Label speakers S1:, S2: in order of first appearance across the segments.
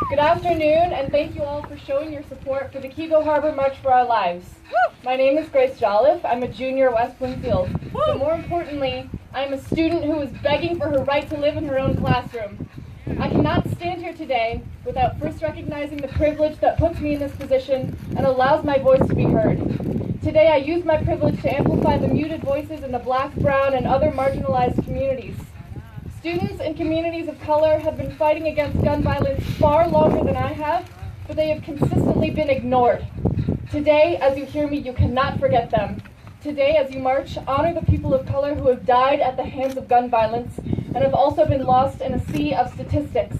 S1: Good afternoon, and thank you all for showing your support for the Keego Harbor March for Our Lives. My name is Grace Jolliffe. I'm a junior at West Bloomfield. But more importantly, I'm a student who is begging for her right to live in her own classroom. I cannot stand here today without first recognizing the privilege that puts me in this position and allows my voice to be heard. Today I use my privilege to amplify the muted voices in the Black, Brown, and other marginalized communities. Students in communities of color have been fighting against gun violence far longer than I have, but they have consistently been ignored. Today, as you hear me, you cannot forget them. Today, as you march, honor the people of color who have died at the hands of gun violence and have also been lost in a sea of statistics.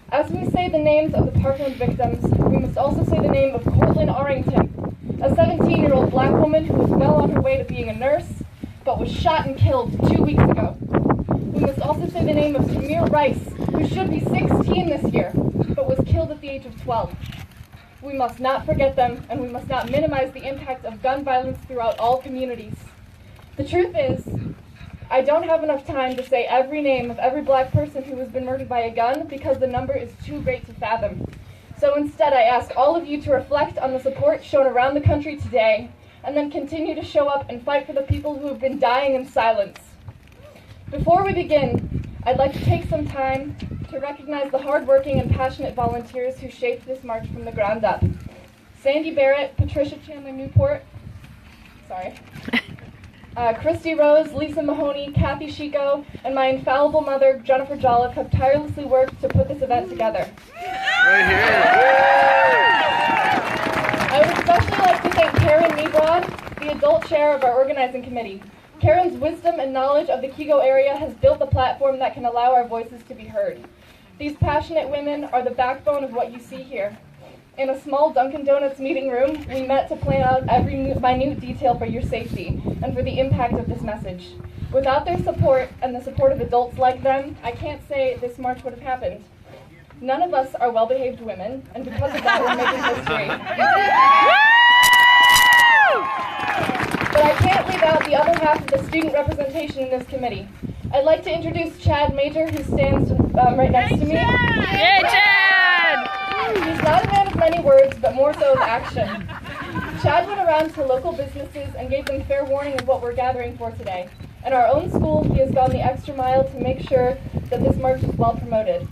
S1: As we say the names of the Parkland victims, we must also say the name of Cortland Arrington, a 17-year-old black woman who was well on her way to being a nurse, but was shot and killed 2 weeks ago. We must also say the name of Tamir Rice, who should be 16 this year, but was killed at the age of 12. We must not forget them, and we must not minimize the impact of gun violence throughout all communities. The truth is, I don't have enough time to say every name of every black person who has been murdered by a gun because the number is too great to fathom. So instead, I ask all of you to reflect on the support shown around the country today, and then continue to show up and fight for the people who have been dying in silence. Before we begin, I'd like to take some time to recognize the hardworking and passionate volunteers who shaped this march from the ground up. Sandy Barrett, Patricia Chandler-Newport, Christy Rose, Lisa Mahoney, Kathy Chico, and my infallible mother, Jennifer Jolliffe, have tirelessly worked to put this event together.
S2: Right here.
S1: I would especially like to thank Karen Mebrod, the adult chair of our organizing committee. Karen's wisdom and knowledge of the Keego area has built the platform that can allow our voices to be heard. These passionate women are the backbone of what you see here. In a small Dunkin' Donuts meeting room, we met to plan out every minute detail for your safety and for the impact of this message. Without their support and the support of adults like them, I can't say this march would have happened. None of us are well-behaved women, and because of that, we're making history. But I can't leave out the other half of the student representation in this committee. I'd like to introduce Chad Major, who stands right next to me.
S2: Yay, Chad!
S1: He's not a man of many words, but more so of action. Chad went around to local businesses and gave them fair warning of what we're gathering for today. In our own school, he has gone the extra mile to make sure that this march is well promoted.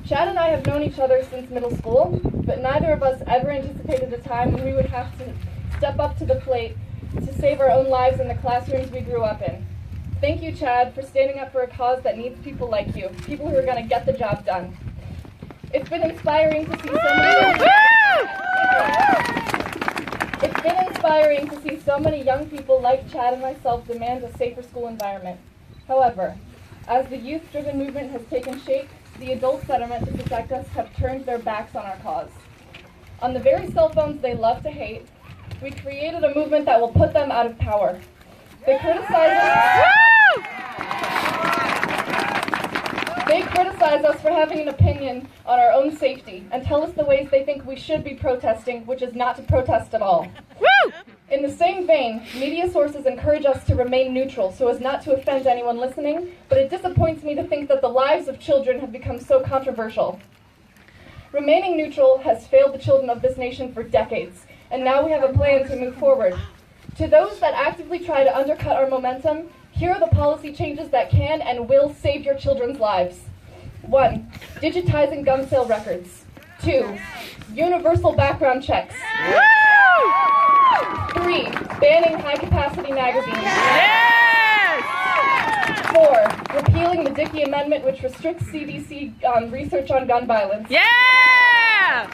S1: Chad and I have known each other since middle school, but neither of us ever anticipated a time when we would have to step up to the plate to save our own lives in the classrooms we grew up in. Thank you, Chad, for standing up for a cause that needs people like you, people who are going to get the job done. It's been inspiring to see so many young people like Chad and myself demand a safer school environment. However, as the youth-driven movement has taken shape, the adults that are meant to protect us have turned their backs on our cause. On the very cell phones they love to hate, we created a movement that will put them out of power. They criticize us for having an opinion on our own safety and tell us the ways they think we should be protesting, which is not to protest at all. In the same vein, media sources encourage us to remain neutral so as not to offend anyone listening, but it disappoints me to think that the lives of children have become so controversial. Remaining neutral has failed the children of this nation for decades, and now we have a plan to move forward. To those that actively try to undercut our momentum, here are the policy changes that can and will save your children's lives. 1. Digitizing gun sale records. 2. Universal background checks. 3. Banning high-capacity magazines.
S2: Yes!
S1: 4. Repealing the Dickey Amendment, which restricts CDC research on gun violence.
S2: Yeah!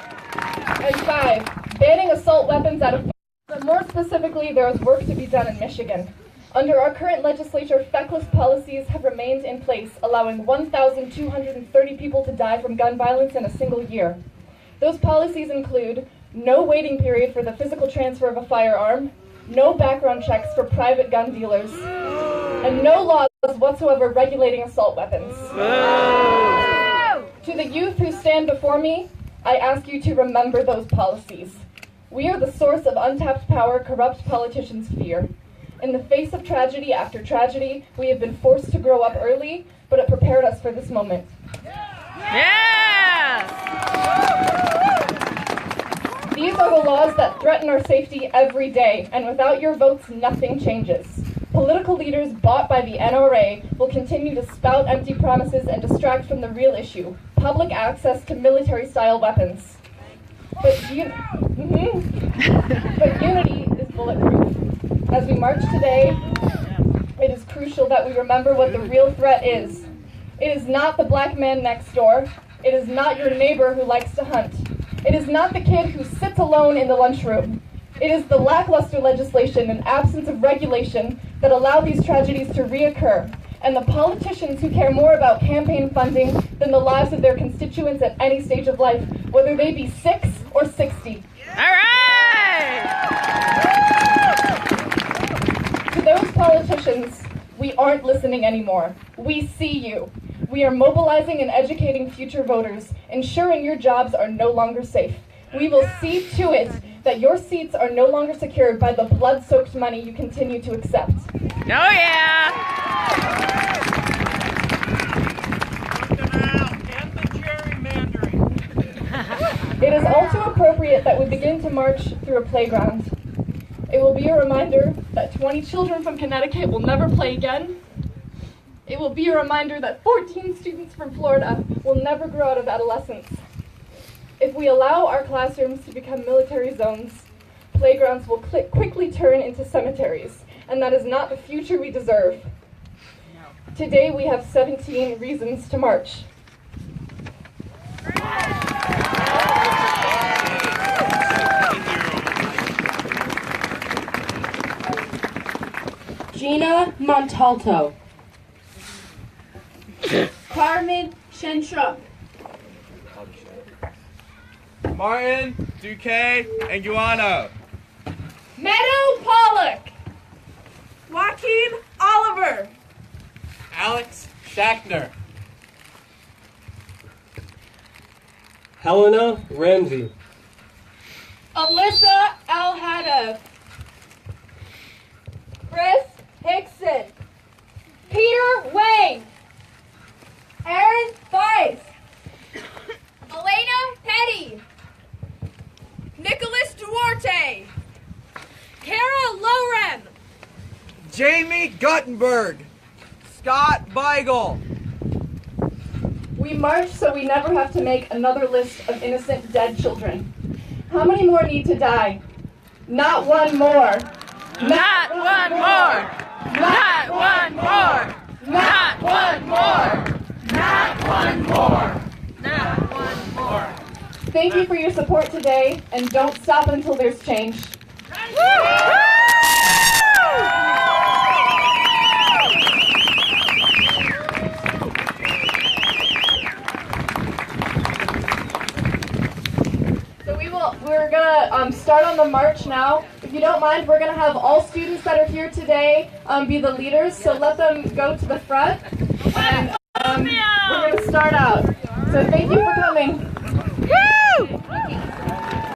S1: And 5. Banning assault weapons out of... But more specifically, there is work to be done in Michigan. Under our current legislature, feckless policies have remained in place, allowing 1,230 people to die from gun violence in a single year. Those policies include no waiting period for the physical transfer of a firearm, no background checks for private gun dealers, and no laws whatsoever regulating assault weapons. To the youth who stand before me, I ask you to remember those policies. We are the source of untapped power corrupt politicians fear. In the face of tragedy after tragedy, we have been forced to grow up early, but it prepared us for this moment.
S2: Yeah!
S1: laws that threaten our safety every day, and without your votes, nothing changes. Political leaders bought by the NRA will continue to spout empty promises and distract from the real issue, public access to military-style weapons. But unity is bulletproof. As we march today, it is crucial that we remember what the real threat is. It is not the black man next door. It is not your neighbor who likes to hunt. It is not the kid who sits alone in the lunchroom. It is the lackluster legislation and absence of regulation that allow these tragedies to reoccur, and the politicians who care more about campaign funding than the lives of their constituents at any stage of life, whether they be 6 or 60.
S2: All right!
S1: To those politicians, we aren't listening anymore. We see you. We are mobilizing and educating future voters, ensuring your jobs are no longer safe. We will see to it that your seats are no longer secured by the blood-soaked money you continue to accept.
S2: Oh yeah!
S1: It is also appropriate that we begin to march through a playground. It will be a reminder that 20 children from Connecticut will never play again. It will be a reminder that 14 students from Florida will never grow out of adolescence. If we allow our classrooms to become military zones, playgrounds will quickly turn into cemeteries, and that is not the future we deserve. Today we have 17 reasons to march.
S3: Gina Montalto. Carmen Shenstrup.
S4: Martin, Duque, and Guano.
S1: Meadow Pollock.
S3: Joaquin Oliver.
S4: Alex Shackner.
S5: Helena Ramsey.
S3: Alyssa Al-Hadaf. Chris Hickson.
S1: Peter Wang.
S3: Aaron Weiss.
S1: Elena Petty.
S3: Nicholas Duarte. Kara Loren.
S4: Jamie Guttenberg. Scott Beigel.
S1: We march so we never have to make another list of innocent dead children. How many more need to die? Not one more.
S2: Not one more! Not one more! Not one more! Not one more! Not one more!
S1: Thank you for your support today, and don't stop until there's change. We're gonna start on the march now. If you don't mind, we're gonna have all students that are here today be the leaders, so let them go to the front. And we're gonna start out. So thank you for coming.